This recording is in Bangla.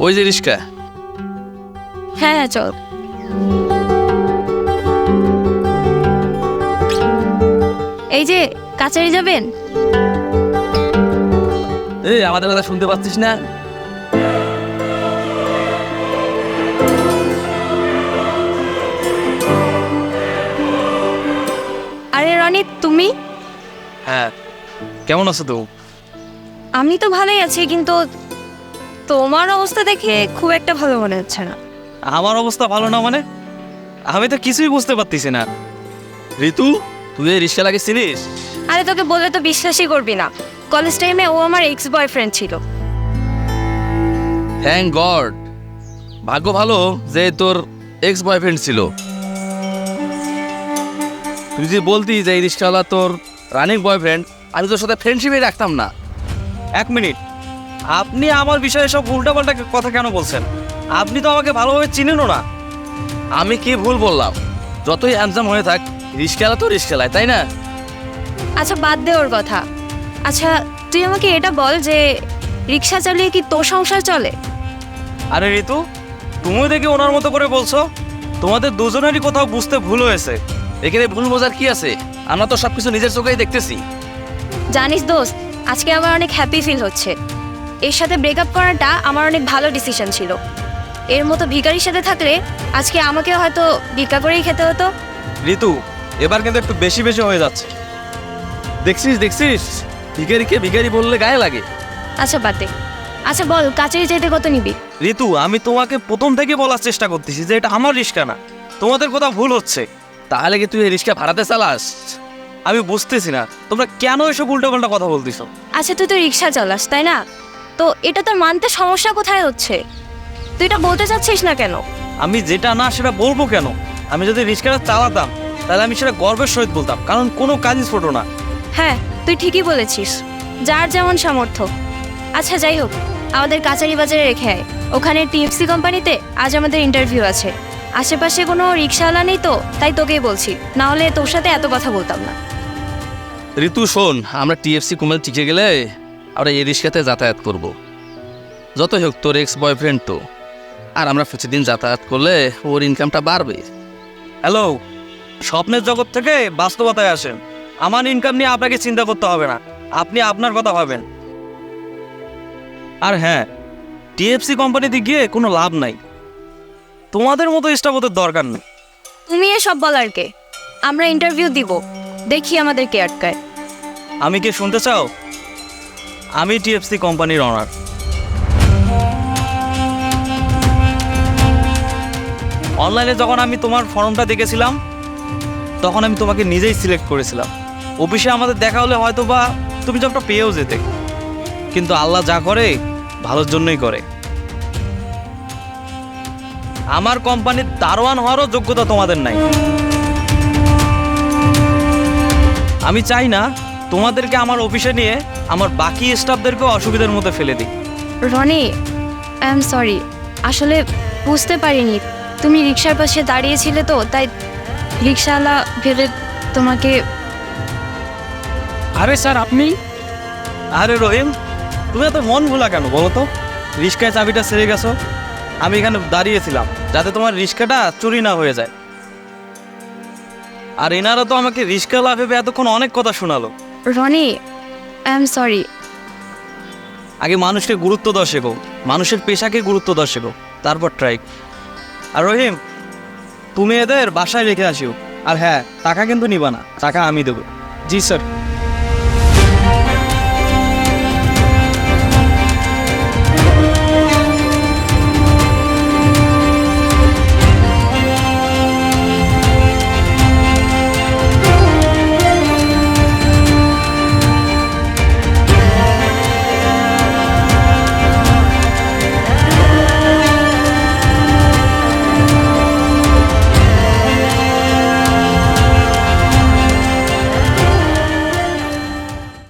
ওই যে রিস্কা। হ্যাঁ হ্যাঁ চল। এই যে কাছারি যাবেন? এই আমাদের কথা শুনতে পাচ্ছিস না? আরে রনি, তুমি? হ্যাঁ, কেমন আছো তো? আমি তো ভালোই আছি, কিন্তু তোমার অবস্থা দেখে খুব একটা ভালো মনে হচ্ছে না। আমার অবস্থা ভালো না মানে? আমি তো কিছুই বুঝতে পারতেছি না। ঋতু, তুই এই রিস্কা চিনিস? আরে তোকে বলে তো বিশ্বাসই করবি না। কলেজ টাইমে ও আমার এক্স বয়ফ্রেন্ড ছিল। থ্যাংক গড, ভাগ্য ভালো যে তোর এক্স বয়ফ্রেন্ড ছিল। তুই যদি বলতি যে এই রিস্কাওয়ালা তোর রানিং বয়ফ্রেন্ড, আমি তোর সাথে ফ্রেন্ডশিপই রাখতাম না। এক মিনিট, আপনি আমার বিষয়ে সব উল্টাপাল্টা কথা কেন বলছেন? আপনি তো আমাকে ভালোভাবে চিনেনও না। আমি কি ভুল বললাম? যতই হ্যান্ডসাম হয়ে থাক, রিস্কাওয়ালা তো রিস্কাওয়ালা, তাই না? আচ্ছা বাদ দে ওর কথা। আচ্ছা তুই আমাকে এটা বল যে রিক্সা চালিয়ে কি তোর সংসার চলে? আরে ঋতু, তুমিও দেখি ওনার মতো করে বলছো। তোমাদের দুজনেরই কোথাও বুঝতে ভুল হয়েছে। এখানে ভুল বোঝার কি আছে? আমরা তো সবকিছু নিজের চোখেই দেখতেছি। জানিস দোস্ত, আজকে আমার অনেক হ্যাপি ফিল হচ্ছে। এর সাথে ব্রেকআপ করাটা আমার অনেক ভালো ডিসিশন ছিল। এর মতো ভিখারির সাথে থাকলে আজকে আমাকে হয়তো ভিক্ষা করেই খেতে হতো। ঋতু, এবার কিন্তু একটু বেশি বেশি হয়ে যাচ্ছে। দেখছিস, ভিখারিকে ভিখারি বললে গায়ে লাগে। আচ্ছা বাদ দে। আচ্ছা বল, কাছারি যেতে কত নিবি? ঋতু, আমি তোমাকে প্রথম থেকে বলার চেষ্টা করতেছি যে এটা আমার রিস্কা না। তোমাদের কোথাও ভুল হচ্ছে। তাহলে কি তুই এই রিস্কা ভাড়াতে চালাস? আমি বুঝতেছি না তোমরা কেন এসব উল্টাপাল্টা কথা বলতেছো। আচ্ছা তুই তো রিক্সা চালাস তাই না? তো এটা তোর মানতে সমস্যা কোথায় হচ্ছে? তুই এটা বলতে চাচ্ছিস না কেন? আমি যেটা না সেটা বলবো কেন? আমি যদি রিস্কাটা চালাতাম তাহলে আমি সেটা গর্বের সহিত বলতাম, কারণ কোনো কাজই ছোট না। হ্যাঁ তুই ঠিকই বলেছিস, যার যেমন সামর্থ্য। আচ্ছা যাই হোক, আমাদের কাছারি বাজারে রেখে আয়। ওখানে টিএফসি কোম্পানিতে আজ আমাদের ইন্টারভিউ আছে। আশেপাশে কোনো রিক্সাওয়ালা নেই তো, তাই তোকেই বলছি, না হলে তোর সাথে এত কথা বলতাম না। ঋতু শোন, আমরা টিএফসি কুমেল টিকে গেলে আমরা এই রিস্কাতে যাতায়াত করব। যতই হোক তোর এক্স বয়ফ্রেন্ড তো, আর আমরা প্রতিদিন যাতায়াত করলে ওর ইনকামটা বাড়বে। হ্যালো, স্বপ্নের জগৎ থেকে বাস্তবতায় আসেন। আমার ইনকাম নিয়ে আপনাকে চিন্তা করতে হবে না, আপনি আপনার কথা ভাবেন। আর হ্যাঁ, টিএফসি কোম্পানিতে গিয়ে কোনো লাভ নাই। তোমাদের মতো স্টাফদের দরকার নেই। তুমি এসব বলার কে? আমরা ইন্টারভিউ দিব, দেখি আমাদের কে আটকায়। আমি কি শুনতে চাও? আমি টিএফসি কোম্পানির অনার। অনলাইনে যখন আমি তোমার ফর্মটা দেখেছিলাম তখন আমি তোমাকে নিজেই সিলেক্ট করেছিলাম। অফিসে আমাদের দেখা হলে হয়তো বা তুমি জবটা পেয়েও যেতে, কিন্তু আল্লাহ যা করে ভালোর জন্যই করে। আমার কোম্পানির দারোয়ান হওয়ারও যোগ্যতা তোমাদের নাই। আমি চাই না তোমাদেরকে আমার অফিসে নিয়ে আমার বাকি স্টাফদেরকেও অসুবিধার মধ্যে ফেলে দিই। রনি, আই এম সরি, আসলে বুঝতে পারিনি তুমি রিক্সার পাশে দাঁড়িয়েছিলে তো, তাই রিক্সাওয়ালা ভেবে তোমাকে। আরে স্যার আপনি? আরে রহিম, তুমি এত মন ভোলা কেন বলো তো? রিক্সায় চাবিটা ছেড়ে গেছো, আমি এখানে দাঁড়িয়েছিলাম যাতে তোমার রিক্সাটা চুরি না হয়ে যায়। আর এনারা তো আমাকে রিক্সাওয়ালা ভেবে এতক্ষণ অনেক কথা শোনালো। Roni, I am sorry. আগে মানুষকে গুরুত্ব দেওয়া শেখো, মানুষের পেশাকে গুরুত্ব দেওয়া শেখো, তারপর ট্রাই। আর রহিম, তুমি এদের বাসায় রেখে আসিও। আর হ্যাঁ, টাকা কিন্তু নিবা না, টাকা আমি দেবো। জি স্যার।